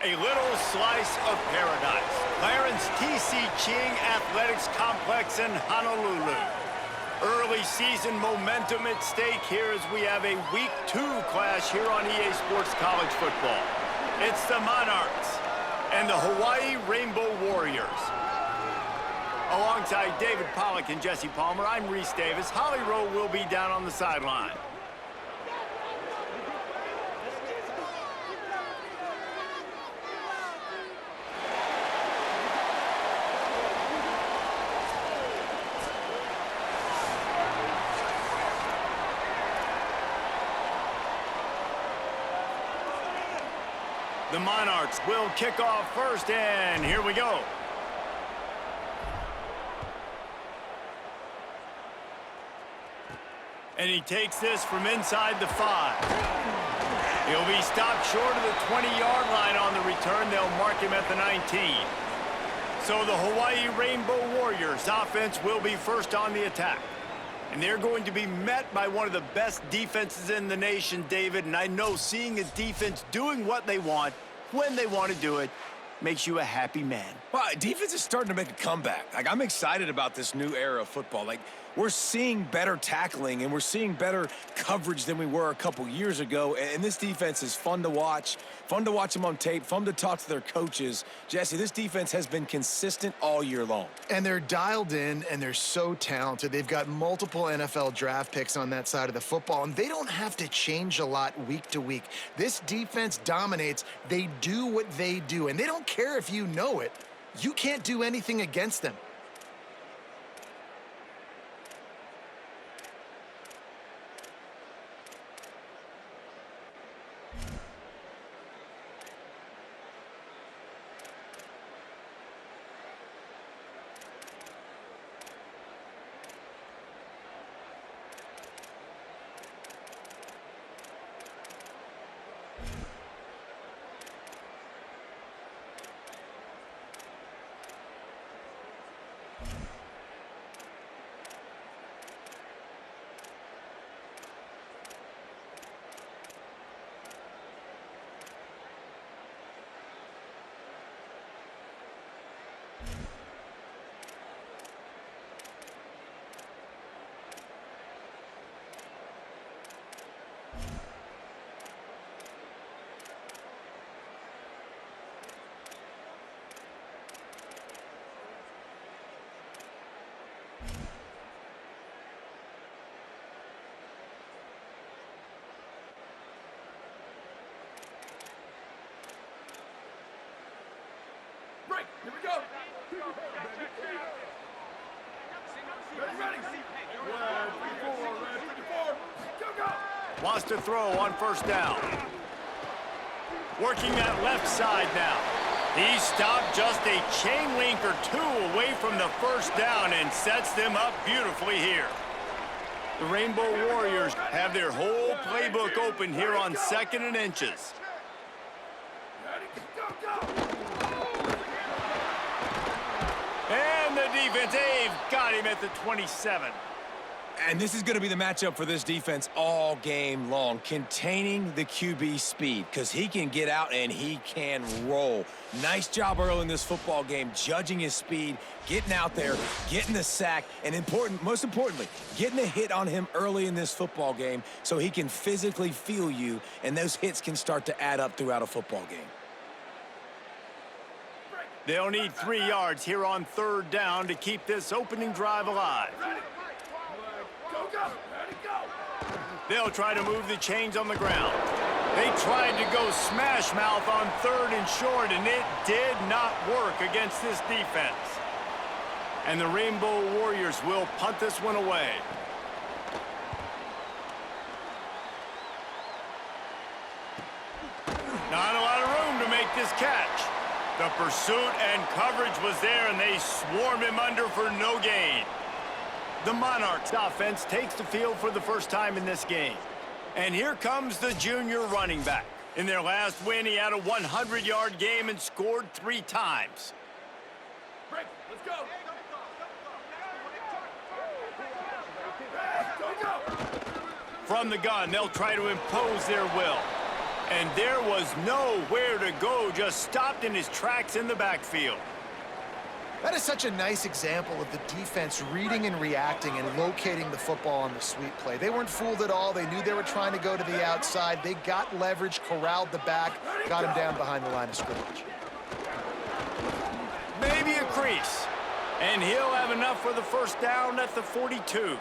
A little slice of paradise. Clarence T.C. Ching Athletics Complex in Honolulu. Early season momentum at stake here as we have a Week 2 clash here on EA Sports College Football. It's the Monarchs and the Hawaii Rainbow Warriors. Alongside David Pollack and Jesse Palmer, I'm Reese Davis. Holly Rowe will be down on the sideline. The Monarchs will kick off first, and here we go. And he takes this from inside the 5. He'll be stopped short of the 20-yard line on the return. They'll mark him at the 19. So the Hawaii Rainbow Warriors offense will be first on the attack. And they're going to be met by one of the best defenses in the nation, David. And I know seeing a defense doing what they want, when they want to do it, makes you a happy man. Well, defense is starting to make a comeback. I'm excited about this new era of football. We're seeing better tackling, and we're seeing better coverage than we were a couple years ago. And this defense is fun to watch them on tape, fun to talk to their coaches. Jesse, this defense has been consistent all year long. And they're dialed in, and they're so talented. They've got multiple NFL draft picks on that side of the football, and they don't have to change a lot week to week. This defense dominates. They do what they do, and they don't care if you know it. You can't do anything against them. Here we go. Ready. Red 54. Go. Wants to throw on first down. Working that left side now. He stopped just a chain link or two away from the first down and sets them up beautifully here. The Rainbow Warriors have their whole playbook open here on 2nd and inches. And the defense, they've got him at the 27. And this is going to be the matchup for this defense all game long, containing the QB speed, because he can get out and he can roll. Nice job early in this football game, judging his speed, getting out there, getting the sack, and most importantly, getting a hit on him early in this football game so he can physically feel you, and those hits can start to add up throughout a football game. They'll need 3 yards here on 3rd down to keep this opening drive alive. They'll try to move the chains on the ground. They tried to go smash mouth on 3rd and short, and it did not work against this defense. And the Rainbow Warriors will punt this one away. Not a lot of room to make this catch. The pursuit and coverage was there, and they swarmed him under for no gain. The Monarchs offense takes the field for the first time in this game. And here comes the junior running back. In their last win, he had a 100-yard game and scored 3 times. Break, let's go. From the gun, they'll try to impose their will. And there was nowhere to go, just stopped in his tracks in the backfield. That is such a nice example of the defense reading and reacting and locating the football on the sweep play. They weren't fooled at all. They knew they were trying to go to the outside. They got leverage, corralled the back, got him down behind the line of scrimmage. Maybe a crease. And he'll have enough for the first down at the 42.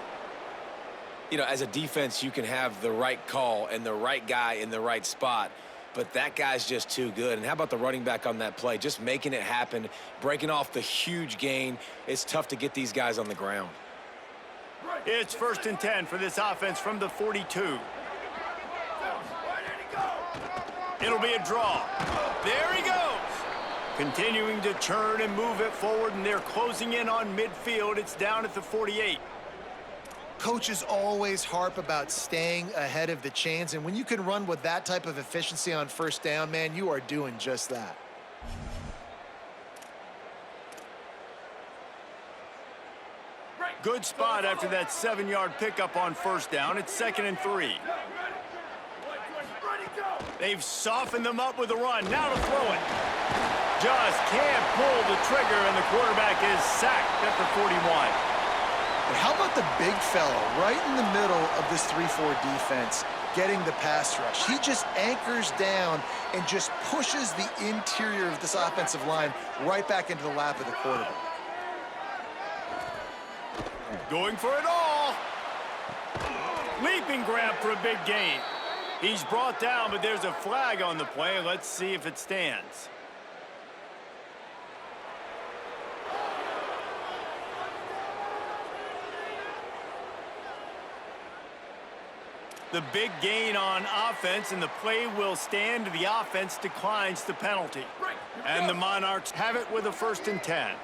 You know, as a defense, you can have the right call and the right guy in the right spot, but that guy's just too good. And how about the running back on that play? Just making it happen, breaking off the huge gain. It's tough to get these guys on the ground. It's 1st and 10 for this offense from the 42. It'll be a draw. There he goes. Continuing to turn and move it forward, and they're closing in on midfield. It's down at the 48. Coaches always harp about staying ahead of the chains, and when you can run with that type of efficiency on first down, man, you are doing just that. Good spot after that 7-yard pickup on first down. It's 2nd and 3. They've softened them up with a run. Now to throw it. Just can't pull the trigger, and the quarterback is sacked at the 41. But how about the big fella right in the middle of this 3-4 defense getting the pass rush? He just anchors down and just pushes the interior of this offensive line right back into the lap of the quarterback. Going for it all. Leaping grab for a big gain. He's brought down, but there's a flag on the play. Let's see if it stands. The big gain on offense, and the play will stand. The offense declines the penalty. And the Monarchs have it with a 1st and 10.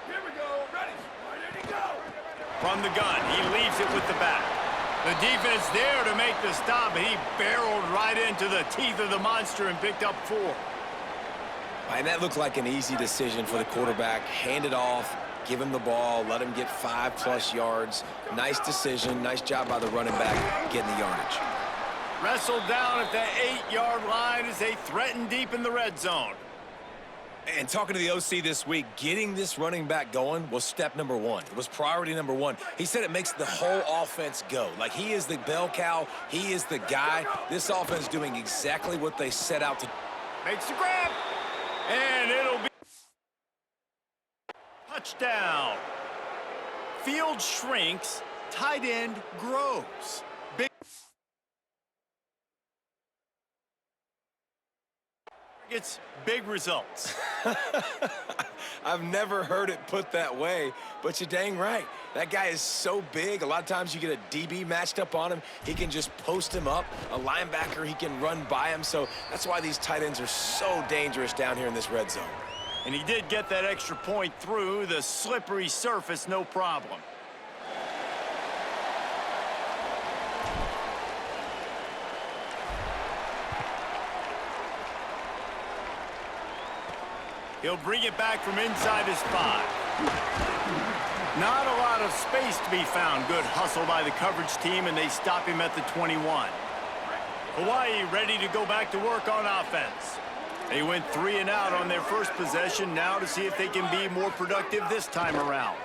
Here we go. Ready. Ready to go. From the gun, he leaves it with the back. The defense there to make the stop. He barreled right into the teeth of the monster and picked up 4. And that looked like an easy decision for the quarterback. Hand it off, give him the ball, let him get 5+ yards. Nice decision. Nice job by the running back getting the yardage. Wrestled down at the 8-yard line as they threaten deep in the red zone. And talking to the OC this week, getting this running back going was step number 1. It was priority number 1. He said it makes the whole offense go. Like, he is the bell cow. He is the guy. This offense doing exactly what they set out to. Makes the grab. And it'll be touchdown. Field shrinks, tight end grows. Big gets big results. I've never heard it put that way, but you're dang right. That guy is so big. A lot of times you get a DB matched up on him. He can just post him up. A linebacker, he can run by him. So that's why these tight ends are so dangerous down here in this red zone. And he did get that extra point through the slippery surface, no problem. He'll bring it back from inside his 5. Not a lot of space to be found. Good hustle by the coverage team, and they stop him at the 21. Hawaii ready to go back to work on offense. They went 3 and out on their first possession. Now to see if they can be more productive this time around.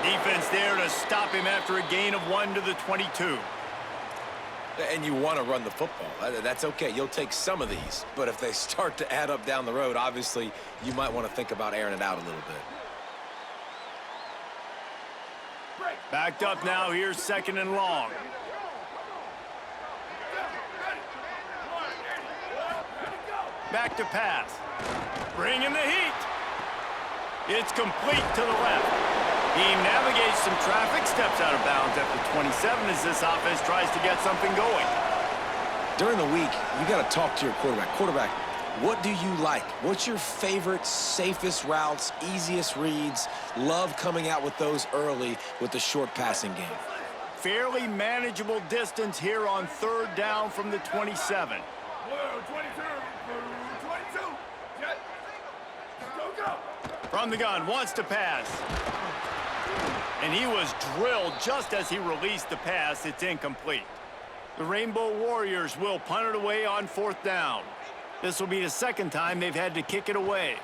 Defense there to stop him after a gain of 1 to the 22. And you want to run the football. That's okay. You'll take some of these. But if they start to add up down the road, obviously, you might want to think about airing it out a little bit. Backed up now. Here's 2nd and long. Back to pass. Bringing the heat. It's complete to the left. He navigates some traffic, steps out of bounds at the 27 as this offense tries to get something going. During the week, you got to talk to your quarterback. Quarterback, what do you like? What's your favorite, safest routes, easiest reads? Love coming out with those early with the short passing game. Fairly manageable distance here on 3rd down from the 27. Whoa, 22. Jet. Go. From the gun, wants to pass. And he was drilled just as he released the pass. It's incomplete. The Rainbow Warriors will punt it away on 4th down. This will be the second time they've had to kick it away.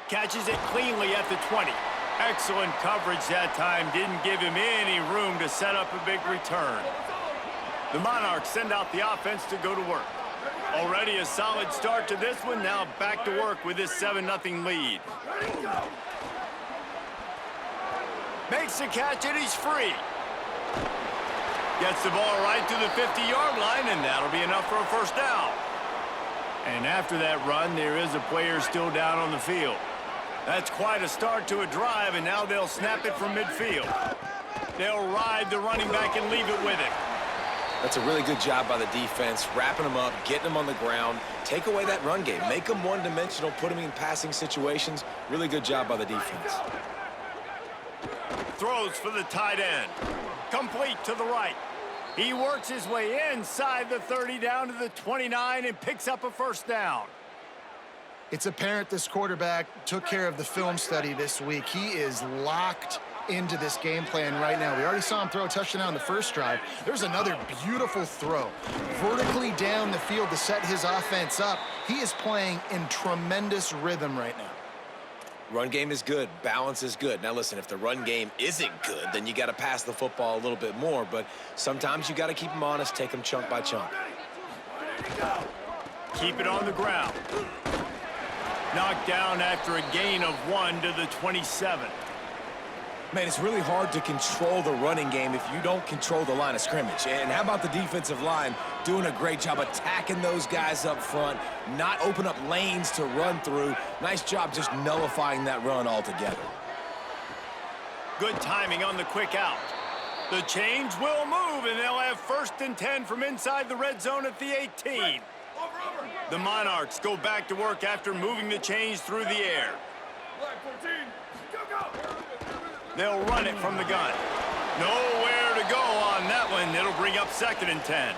Catches it cleanly at the 20. Excellent coverage that time. Didn't give him any room to set up a big return. The Monarchs send out the offense to go to work. Already a solid start to this one. Now back to work with this 7-0 lead. Makes the catch and he's free. Gets the ball right to the 50-yard line, and that'll be enough for a first down. And after that run, there is a player still down on the field. That's quite a start to a drive, and now they'll snap it from midfield. They'll ride the running back and leave it with him. That's a really good job by the defense, wrapping them up, getting them on the ground. Take away that run game. Make them one-dimensional, put them in passing situations. Really good job by the defense. Throws for the tight end. Complete to the right. He works his way inside the 30 down to the 29 and picks up a first down. It's apparent this quarterback took care of the film study this week. He is locked into this game plan right now. We already saw him throw a touchdown on the first drive. There's another beautiful throw. Vertically down the field to set his offense up. He is playing in tremendous rhythm right now. Run game is good. Balance is good. Now, listen, if the run game isn't good, then you got to pass the football a little bit more. But sometimes you got to keep them honest, take them chunk by chunk. Keep it on the ground. Knocked down after a gain of 1 to the 27. Man, it's really hard to control the running game if you don't control the line of scrimmage. And how about the defensive line doing a great job attacking those guys up front, not open up lanes to run through. Nice job just nullifying that run altogether. Good timing on the quick out. The change will move, and they'll have 1st and 10 from inside the red zone at the 18. The Monarchs go back to work after moving the chains through the air. They'll run it from the gun. Nowhere to go on that one. It'll bring up 2nd and 10.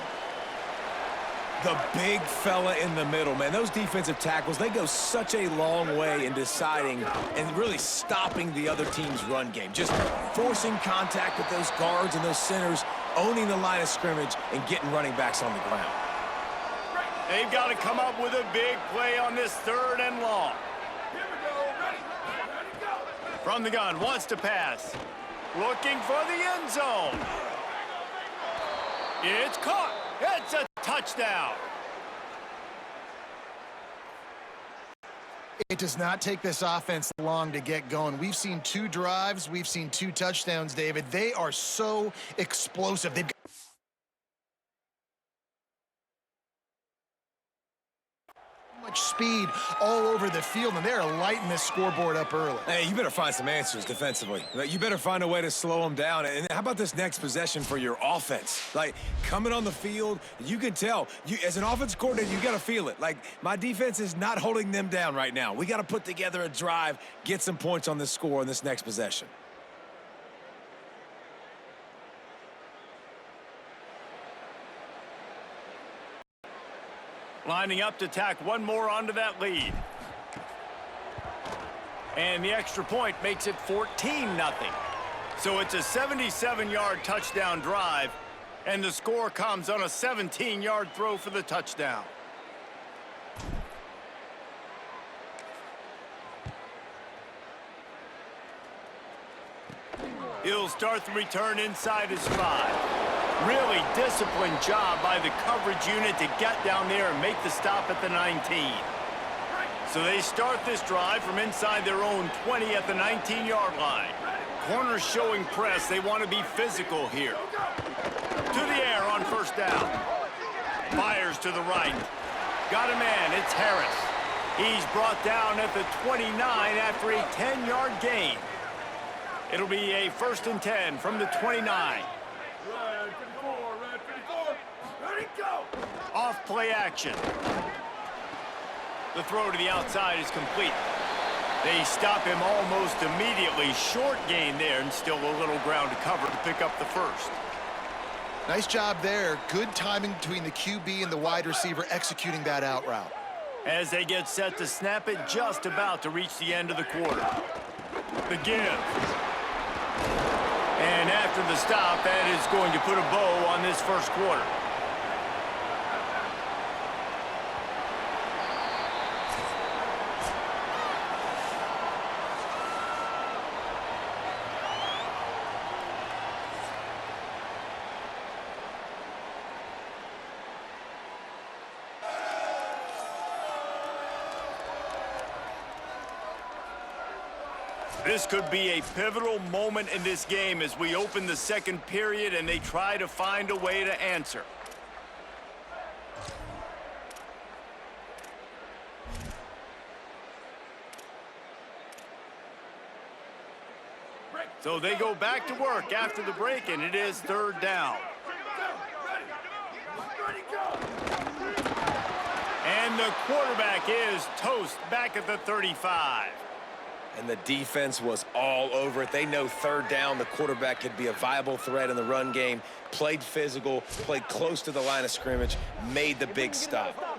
The big fella in the middle, man. Those defensive tackles, they go such a long way in deciding and really stopping the other team's run game. Just forcing contact with those guards and those centers, owning the line of scrimmage, and getting running backs on the ground. They've got to come up with a big play on this 3rd and long. Here we go. Ready, go. From the gun, wants to pass. Looking for the end zone. It's caught. It's a touchdown. It does not take this offense long to get going. We've seen 2 drives. We've seen 2 touchdowns, David. They are so explosive. They've got much speed all over the field, and they're lighting this scoreboard up early. Hey, you better find some answers defensively. You better find a way to slow them down. And how about this next possession for your offense? Like, coming on the field, you can tell. As an offense coordinator, you got to feel it. Like, my defense is not holding them down right now. We got to put together a drive, get some points on this score on this next possession. Lining up to tack one more onto that lead. And the extra point makes it 14-0. So it's a 77-yard touchdown drive, and the score comes on a 17-yard throw for the touchdown. He'll start the return inside his 5. Really disciplined job by the coverage unit to get down there and make the stop at the 19. So they start this drive from inside their own 20 at the 19-yard line. Corners showing press. They want to be physical here. To the air on 1st down. Fires to the right. Got a man. It's Harris. He's brought down at the 29 after a 10-yard gain. It'll be a 1st and 10 from the 29. Red 54, ready, go. Off play action. The throw to the outside is complete. They stop him almost immediately. Short gain there, and still a little ground to cover to pick up the 1st. Nice job there. Good timing between the QB and the wide receiver executing that out route. As they get set to snap it, just about to reach the end of the quarter. The give. And after the stop, that is going to put a bow on this first quarter. This could be a pivotal moment in this game as we open the second period and they try to find a way to answer. So they go back to work after the break, and it is third down. And the quarterback is toast back at the 35. And the defense was all over it. They know third down, the quarterback could be a viable threat in the run game. Played physical, played close to the line of scrimmage, made the big stop.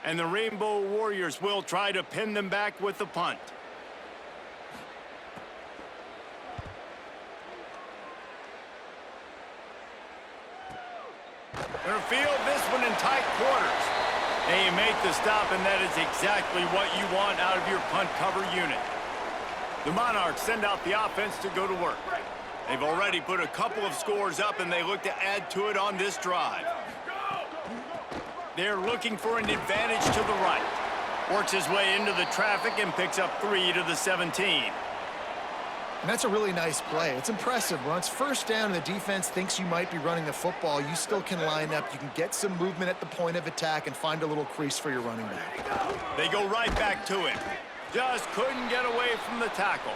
And the Rainbow Warriors will try to pin them back with the punt. They'll field this one in tight quarters. And you make the stop, and that is exactly what you want out of your punt cover unit. The Monarchs send out the offense to go to work. They've already put a couple of scores up, and they look to add to it on this drive. They're looking for an advantage to the right. Works his way into the traffic and picks up 3 to the 17. And that's a really nice play. It's impressive. Once first down and the defense thinks you might be running the football, you still can line up. You can get some movement at the point of attack and find a little crease for your running back. They go right back to it. Just couldn't get away from the tackle.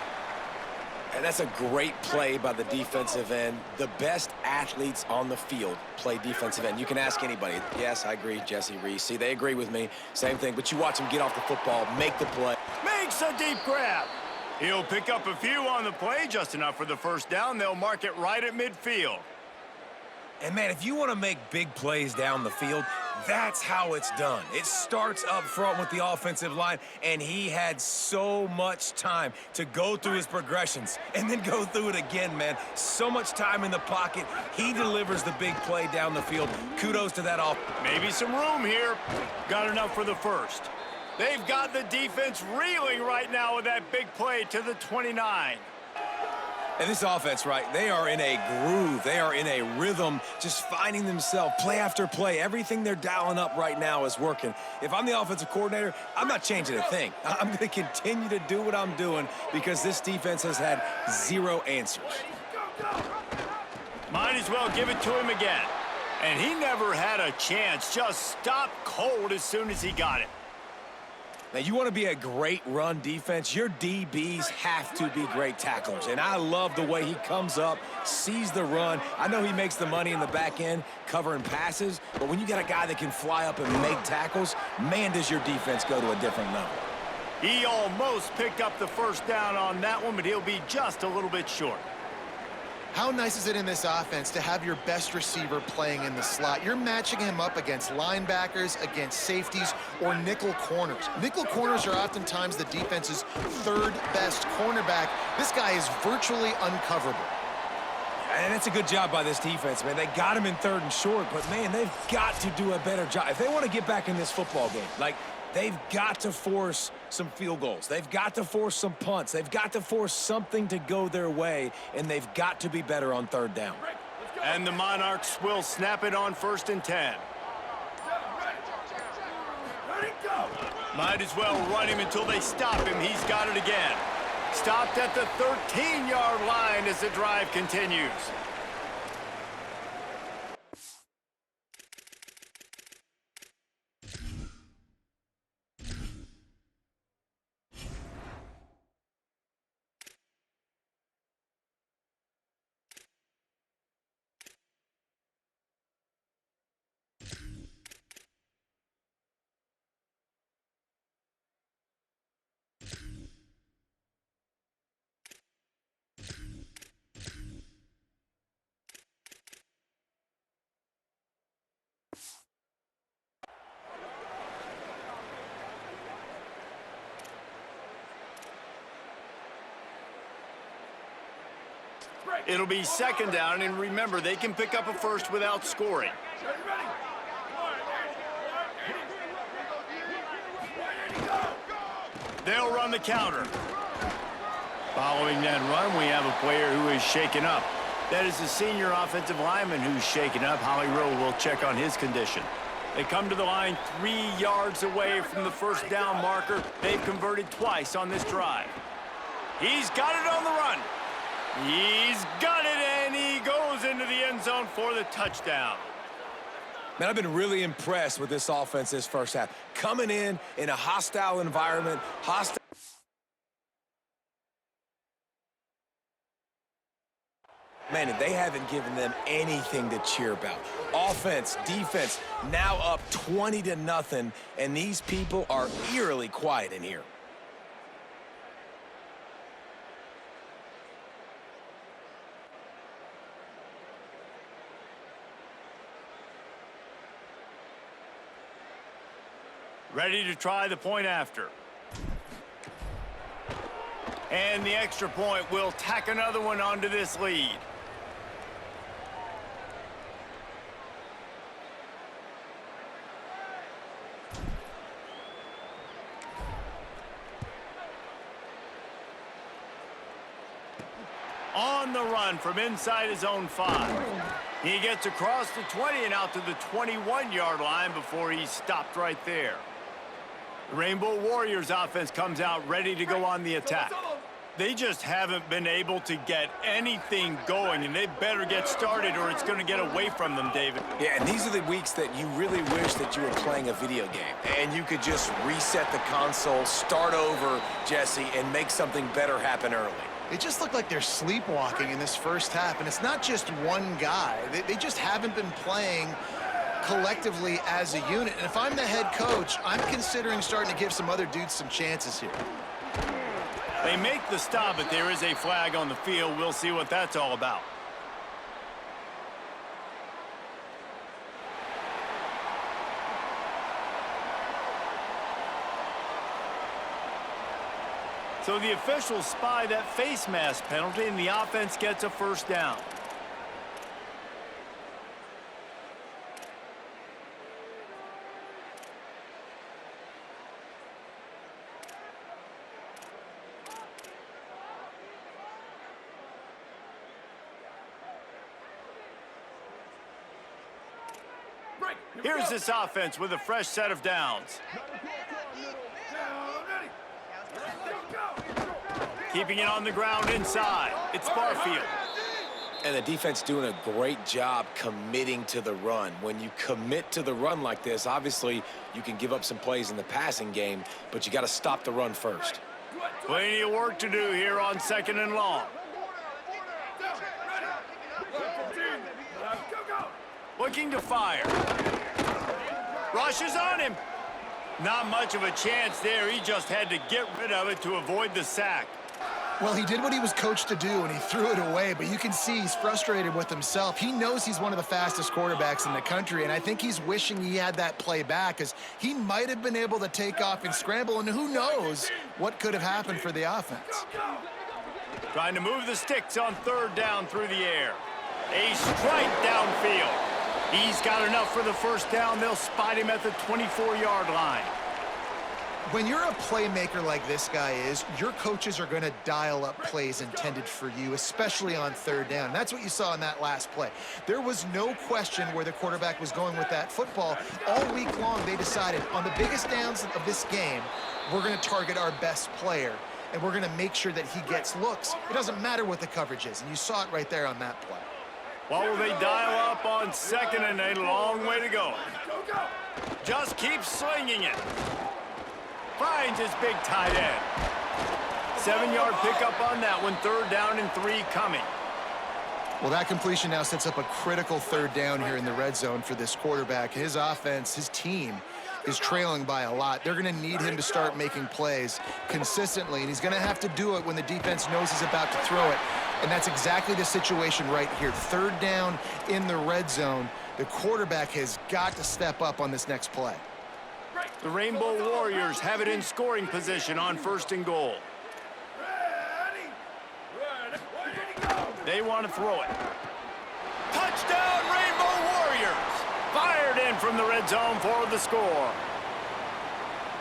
And that's a great play by the defensive end. The best athletes on the field play defensive end. You can ask anybody. Yes, I agree, Jesse Reese. See, they agree with me. Same thing. But you watch them get off the football, make the play. Makes a deep grab. He'll pick up a few on the play, just enough for the first down. They'll mark it right at midfield. And, man, if you want to make big plays down the field, that's how it's done. It starts up front with the offensive line, and he had so much time to go through his progressions and then go through it again, man. So much time in the pocket. He delivers the big play down the field. Kudos to that offense. Maybe some room here. Got enough for the first. They've got the defense reeling right now with that big play to the 29. And this offense, right, they are in a groove. They are in a rhythm, just finding themselves play after play. Everything they're dialing up right now is working. If I'm the offensive coordinator, I'm not changing a thing. I'm going to continue to do what I'm doing because this defense has had zero answers. Might as well give it to him again. And he never had a chance. Just stopped cold as soon as he got it. Now, you want to be a great run defense, your DBs have to be great tacklers. And I love the way he comes up, sees the run. I know he makes the money in the back end covering passes, but when you got a guy that can fly up and make tackles, man, does your defense go to a different level. He almost picked up the first down on that one, but he'll be just a little bit short. How nice is it in this offense to have your best receiver playing in the slot? You're matching him up against linebackers, against safeties, or nickel corners. Nickel corners are oftentimes the defense's third best cornerback. This guy is virtually uncoverable. And it's a good job by this defense, man. They got him in third and short, but, man, they've got to do a better job. If they want to get back in this football game, like, they've got to force some field goals. They've got to force some punts. They've got to force something to go their way, and they've got to be better on third down. And the Monarchs will snap it on 1st and 10. Might as well run him until they stop him. He's got it again. Stopped at the 13-yard line as the drive continues. It'll be second down, and remember, they can pick up a first without scoring. They'll run the counter. Following that run, we have a player who is shaken up. That is the senior offensive lineman who's shaken up. Howie Rowe will check on his condition. They come to the line 3 yards away from the first down marker. They've converted twice on this drive. He's got it on the run. He's got it, and he goes into the end zone for the touchdown. Man, I've been really impressed with this offense this first half. Coming in a hostile environment, Man, and they haven't given them anything to cheer about. Offense, defense, now up 20-0, and these people are eerily quiet in here. Ready to try the point after. And the extra point will tack another one onto this lead. On the run from inside his own 5. He gets across the 20 and out to the 21-yard line before he's stopped right there. The Rainbow Warriors offense comes out ready to go on the attack. They just haven't been able to get anything going, and they better get started or it's going to get away from them, David. Yeah, and these are the weeks that you really wish that you were playing a video game and you could just reset the console, start over, Jesse, and make something better happen early. It just looked like they're sleepwalking in this first half, and it's not just one guy. They just haven't been playing collectively as a unit. And if I'm the head coach, I'm considering starting to give some other dudes some chances here. They make the stop, but there is a flag on the field. We'll see what that's all about. So the officials spy that face mask penalty, and the offense gets a first down. Here's this offense with a fresh set of downs. Keeping it on the ground inside. It's Barfield. And the defense doing a great job committing to the run. When you commit to the run like this, obviously you can give up some plays in the passing game, but you got to stop the run first. Plenty of work to do here on 2nd and long. Looking to fire. Rushes on him. Not much of a chance there. He just had to get rid of it to avoid the sack. Well, he did what he was coached to do, and he threw it away, but you can see he's frustrated with himself. He knows he's one of the fastest quarterbacks in the country, and I think he's wishing he had that play back, because he might have been able to take off and scramble, and who knows what could have happened for the offense. Trying to move the sticks on 3rd down through the air. A strike downfield. He's got enough for the first down. They'll spot him at the 24-yard line. When you're a playmaker like this guy is, your coaches are going to dial up plays intended for you, especially on 3rd down. That's what you saw in that last play. There was no question where the quarterback was going with that football. All week long, they decided on the biggest downs of this game, we're going to target our best player, and we're going to make sure that he gets looks. It doesn't matter what the coverage is, and you saw it right there on that play. What will they dial up on 2nd and a long way to go? Just keep swinging it. Finds his big tight end. 7-yard pickup on that one. 3rd down and 3 coming. Well, that completion now sets up a critical 3rd down here in the red zone for this quarterback. His offense, his team, is trailing by a lot. They're going to need him to start making plays consistently, and he's going to have to do it when the defense knows he's about to throw it. And that's exactly the situation right here. 3rd down in the red zone. The quarterback has got to step up on this next play. The Rainbow Warriors have it in scoring position on 1st and goal. Ready, go. They want to throw it. Touchdown, Rainbow Warriors! Fired in from the red zone for the score.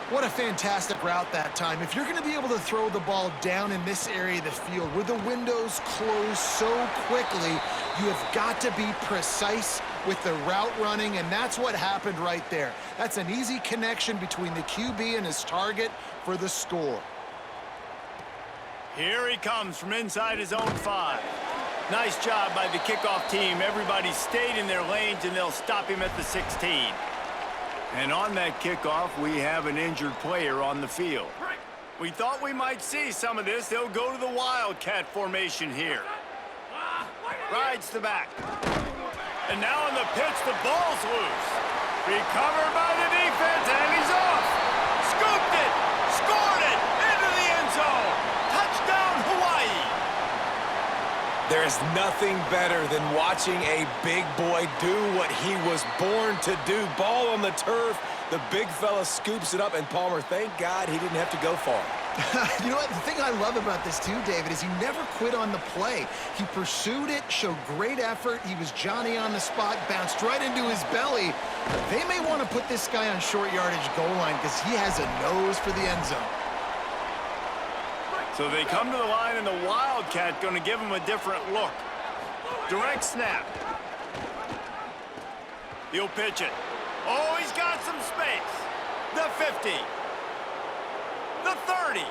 What a fantastic route that time. If you're going to be able to throw the ball down in this area of the field where the windows close so quickly, you have got to be precise with the route running, and that's what happened right there. That's an easy connection between the QB and his target for the score. Here he comes from inside his own 5. Nice job by the kickoff team. Everybody stayed in their lanes, and they'll stop him at the 16. And on that kickoff, we have an injured player on the field. We thought we might see some of this. They'll go to the Wildcat formation here. Rides the back. And now on the pitch, the ball's loose. Recovered by the defense, and he's off. Scooped it. Scored it. Into the end zone. Touchdown, Hawaii. There is nothing better than watching a big boy do what he was born to do. Ball on the turf, the big fella scoops it up, and Palmer, thank God he didn't have to go far. You know what? The thing I love about this too, David, is he never quit on the play. He pursued it, showed great effort. He was Johnny on the spot, bounced right into his belly. They may want to put this guy on short yardage goal line because he has a nose for the end zone. So they come to the line, and the Wildcat going to give him a different look. Direct snap. He'll pitch it. Oh, he's got some space. The 50. The 30.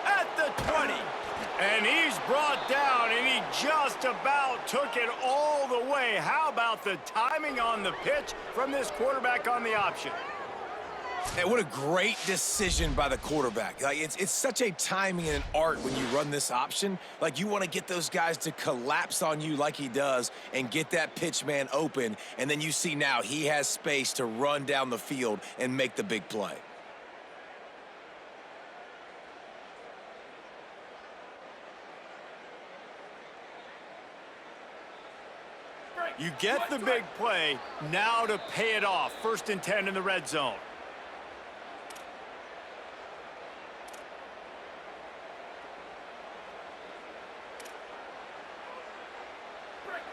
At the 20. And he's brought down, and he just about took it all the way. How about the timing on the pitch from this quarterback on the option? Hey, what a great decision by the quarterback. Like, it's such a timing and an art when you run this option. Like, you want to get those guys to collapse on you like he does and get that pitch man open. And then you see now he has space to run down the field and make the big play. You get the big play, now to pay it off. 1st and 10 in the red zone.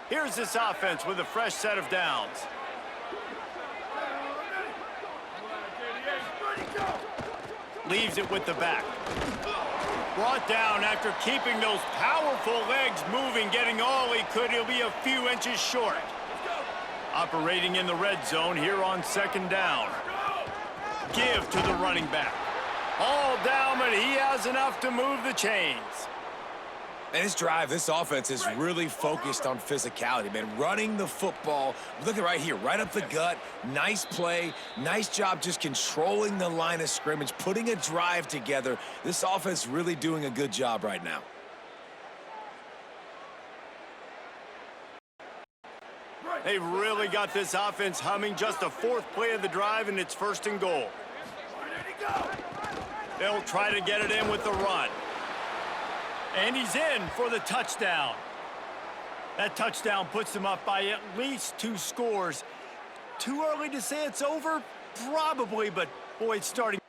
Here's this offense with a fresh set of downs. Leaves it with the back. Brought down after keeping those powerful legs moving, getting all he could. He'll be a few inches short. Operating in the red zone here on 2nd down. Give to the running back. All down, but he has enough to move the chains. And this drive, this offense is really focused on physicality, man. Running the football, look at right here, right up the gut. Nice play, nice job just controlling the line of scrimmage, putting a drive together. This offense really doing a good job right now. They've really got this offense humming. Just a 4th play of the drive, and it's 1st and goal. They'll try to get it in with the run. And he's in for the touchdown. That touchdown puts them up by at least 2 scores. Too early to say it's over? Probably, but boy, it's starting.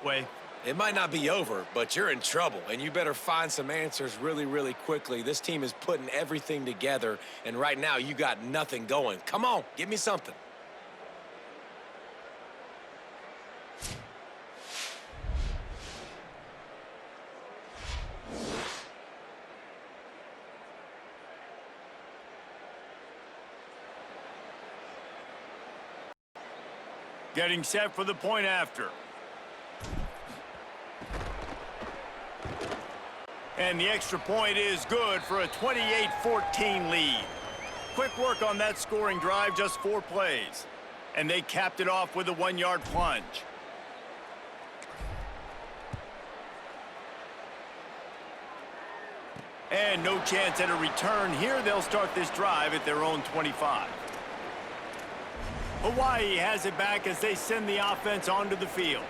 Way. It might not be over, but you're in trouble, and you better find some answers really, really quickly. This team is putting everything together, and right now you got nothing going. Come on, give me something. Getting set for the point after. And the extra point is good for a 28-14 lead. Quick work on that scoring drive, just 4 plays. And they capped it off with a 1-yard plunge. And no chance at a return here. They'll start this drive at their own 25. Hawaii has it back as they send the offense onto the field.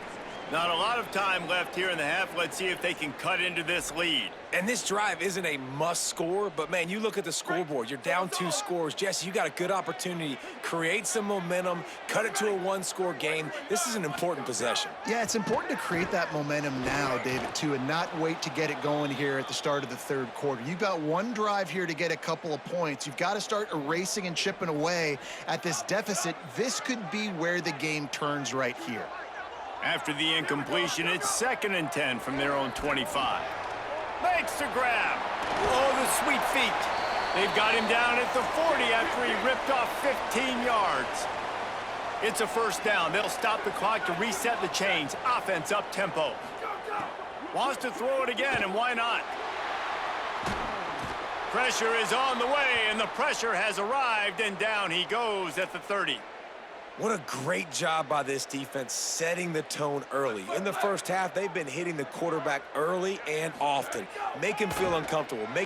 Not a lot of time left here in the half. Let's see if they can cut into this lead. And this drive isn't a must score, but man, you look at the scoreboard, you're down 2 scores. Jesse, you got a good opportunity. Create some momentum, cut it to a 1-score game. This is an important possession. Yeah, it's important to create that momentum now, David, too, and not wait to get it going here at the start of the third quarter. You've got one drive here to get a couple of points. You've got to start erasing and chipping away at this deficit. This could be where the game turns right here. After the incompletion, it's 2nd and 10 from their own 25. Makes the grab. Oh, the sweet feet. They've got him down at the 40 after he ripped off 15 yards. It's a first down. They'll stop the clock to reset the chains. Offense up tempo. Wants to throw it again, and why not? Pressure is on the way, and the pressure has arrived, and down he goes at the 30. What a great job by this defense setting the tone early. In the first half, they've been hitting the quarterback early and often. Make him feel uncomfortable. Nowhere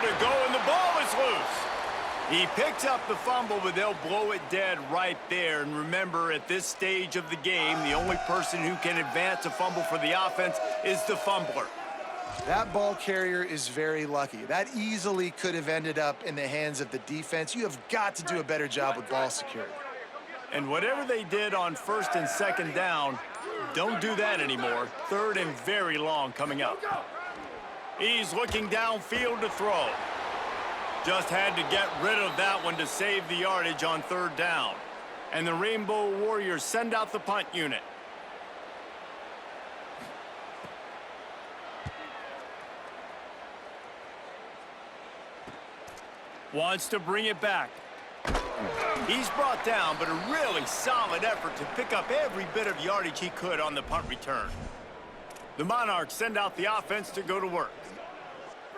to go, and the ball is loose. He picks up the fumble, but they'll blow it dead right there. And remember, at this stage of the game, the only person who can advance a fumble for the offense is the fumbler. That ball carrier is very lucky. That easily could have ended up in the hands of the defense. You have got to do a better job with ball security. And whatever they did on 1st and 2nd down, don't do that anymore. 3rd and very long coming up. He's looking downfield to throw. Just had to get rid of that one to save the yardage on 3rd down. And the Rainbow Warriors send out the punt unit. Wants to bring it back. He's brought down, but a really solid effort to pick up every bit of yardage he could on the punt return. The Monarchs send out the offense to go to work.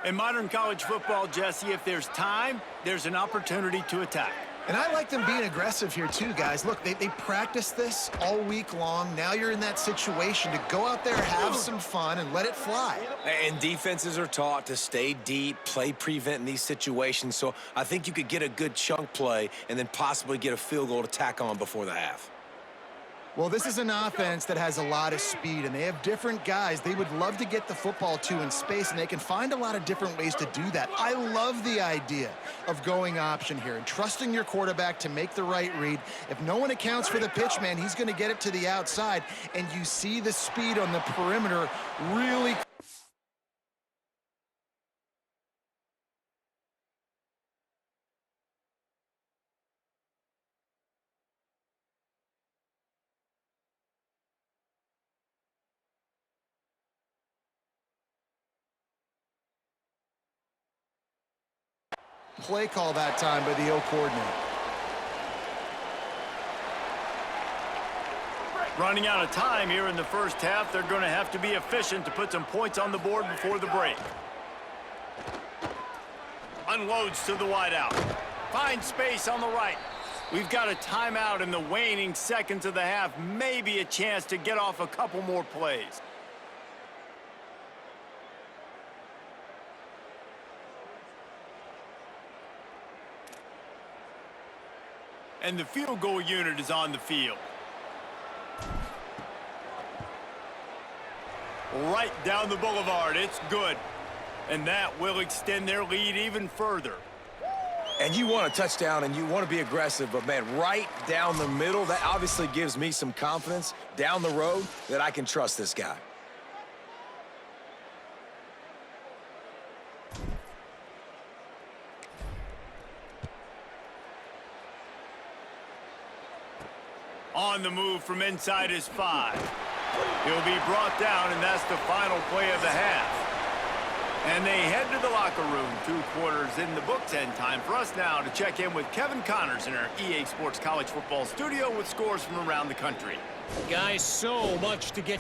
In modern college football, Jesse, if there's time, there's an opportunity to attack. And I like them being aggressive here too, guys. Look, they practice this all week long. Now you're in that situation to go out there, have some fun, and let it fly. And defenses are taught to stay deep, play prevent in these situations. So I think you could get a good chunk play and then possibly get a field goal to tack on before the half. Well, this is an offense that has a lot of speed, and they have different guys they would love to get the football to in space, and they can find a lot of different ways to do that. I love the idea of going option here and trusting your quarterback to make the right read. If no one accounts for the pitch, man, he's going to get it to the outside, and you see the speed on the perimeter really. Play call that time by the O coordinator. Running out of time here in the first half, they're going to have to be efficient to put some points on the board before the break. Unloads to the wideout. Finds space on the right. We've got a timeout in the waning seconds of the half. Maybe a chance to get off a couple more plays. And the field goal unit is on the field. Right down the boulevard, it's good. And that will extend their lead even further. And you want a touchdown and you want to be aggressive, but man, right down the middle, that obviously gives me some confidence down the road that I can trust this guy. On the move from inside his 5. He'll be brought down, and that's the final play of the half. And they head to the locker room. 2 quarters in the books, and time for us now to check in with Kevin Connors in our EA Sports College Football studio with scores from around the country. Guys, so much to get